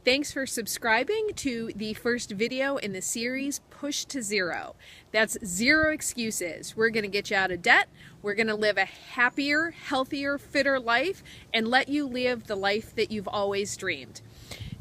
Thanks for subscribing to the first video in the series, Push to Zero. That's zero excuses. We're going to get you out of debt. We're going to live a happier, healthier, fitter life and let you live the life that you've always dreamed.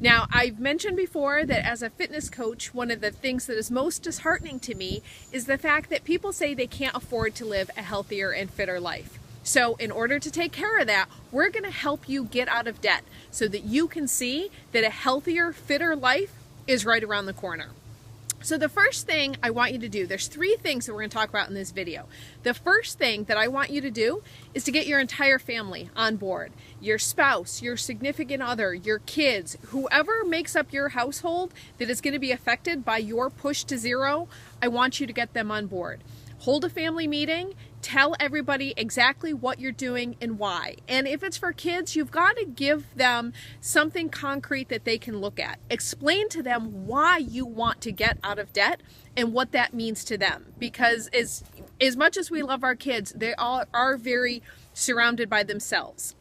Now, I've mentioned before that as a fitness coach, one of the things that is most disheartening to me is the fact that people say they can't afford to live a healthier and fitter life. So in order to take care of that, we're going to help you get out of debt so that you can see that a healthier, fitter life is right around the corner. So the first thing I want you to do, there's three things that we're going to talk about in this video. The first thing that I want you to do is to get your entire family on board. Your spouse, your significant other, your kids, whoever makes up your household that is going to be affected by your push to zero, I want you to get them on board. Hold a family meeting, tell everybody exactly what you're doing and why. And if it's for kids, you've got to give them something concrete that they can look at. Explain to them why you want to get out of debt and what that means to them. Because as much as we love our kids, they all are very surrounded by themselves.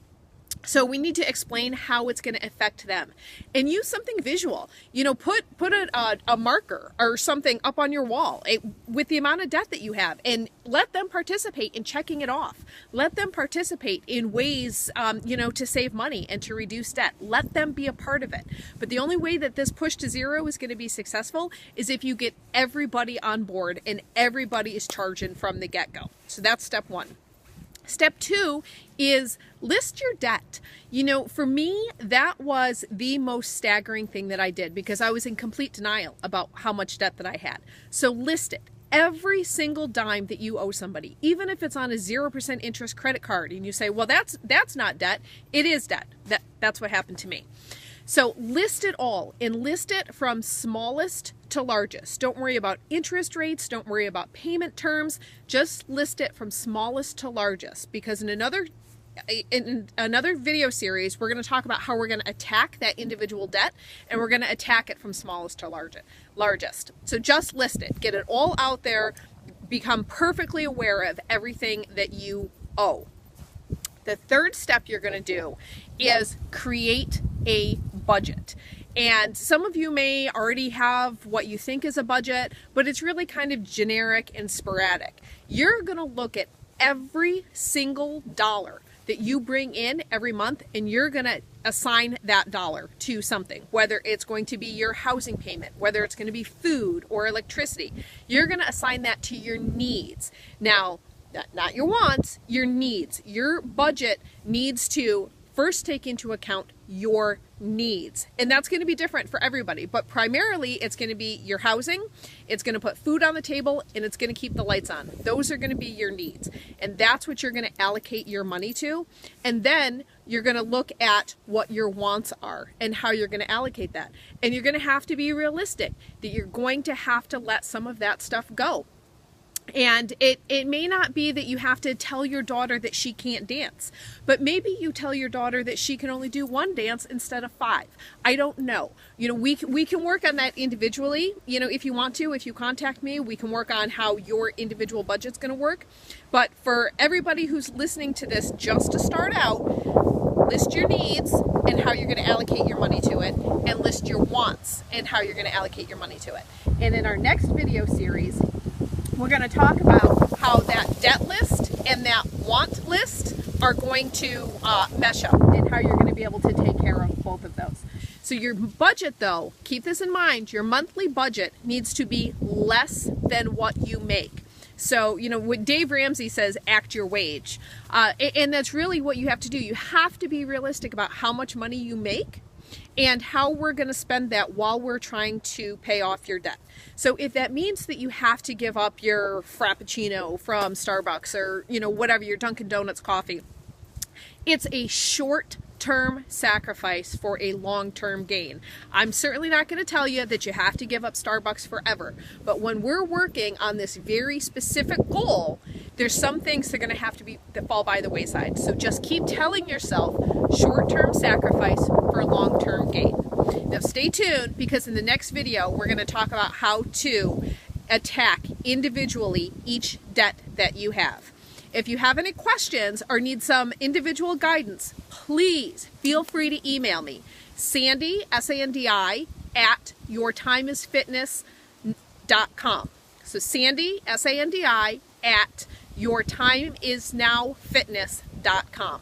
So we need to explain how it's going to affect them and use something visual. You know, put a marker or something up on your wall with the amount of debt that you have and let them participate in checking it off. Let them participate in ways, to save money and to reduce debt. Let them be a part of it. But the only way that this push to zero is going to be successful is if you get everybody on board and everybody is charging from the get-go. So that's step one. Step two is list your debt. You know, for me, that was the most staggering thing that I did because I was in complete denial about how much debt that I had. So list it. Every single dime that you owe somebody, even if it's on a 0% interest credit card, and you say, well, that's not debt. It is debt. That's what happened to me. So list it all and list it from smallest to largest. Don't worry about interest rates. Don't worry about payment terms. Just list it from smallest to largest, because in another video series, we're going to talk about how we're going to attack that individual debt, and we're going to attack it from smallest to largest. So just list it. Get it all out there. Become perfectly aware of everything that you owe. The third step you're going to do is create a budget. And some of you may already have what you think is a budget, but it's really kind of generic and sporadic. You're going to look at every single dollar that you bring in every month, and you're going to assign that dollar to something, whether it's going to be your housing payment, whether it's going to be food or electricity. You're going to assign that to your needs. Now, not your wants, your needs. Your budget needs to first take into account your needs. And that's going to be different for everybody, but primarily it's going to be your housing, it's going to put food on the table, and it's going to keep the lights on. Those are going to be your needs. And that's what you're going to allocate your money to. And then you're going to look at what your wants are and how you're going to allocate that. And you're going to have to be realistic that you're going to have to let some of that stuff go. And it may not be that you have to tell your daughter that she can't dance, but maybe you tell your daughter that she can only do one dance instead of 5. I don't know. You know, we can work on that individually. You know, if you want to, if you contact me, we can work on how your individual budget's going to work. But for everybody who's listening to this, just to start out, list your needs and how you're going to allocate your money to it, and list your wants and how you're going to allocate your money to it. And in our next video series, we're going to talk about how that debt list and that want list are going to mesh up, and how you're going to be able to take care of both of those. So your budget, though, keep this in mind, your monthly budget needs to be less than what you make. So, you know, what Dave Ramsey says, act your wage. And that's really what you have to do. You have to be realistic about how much money you make and how we're going to spend that while we're trying to pay off your debt. So if that means that you have to give up your Frappuccino from Starbucks or, you know, whatever, your Dunkin' Donuts coffee, it's a short-term sacrifice for a long-term gain. I'm certainly not going to tell you that you have to give up Starbucks forever, but when we're working on this very specific goal, there's some things that are going to have to that fall by the wayside. So just keep telling yourself short-term sacrifice for long-term gain. Now stay tuned, because in the next video we're going to talk about how to attack individually each debt that you have. If you have any questions or need some individual guidance, please feel free to email me. Sandi, S-A-N-D-I, at yourtimeisfitness.com. So Sandi, S-A-N-D-I, at yourtimeisnowfitness.com.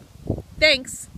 Thanks.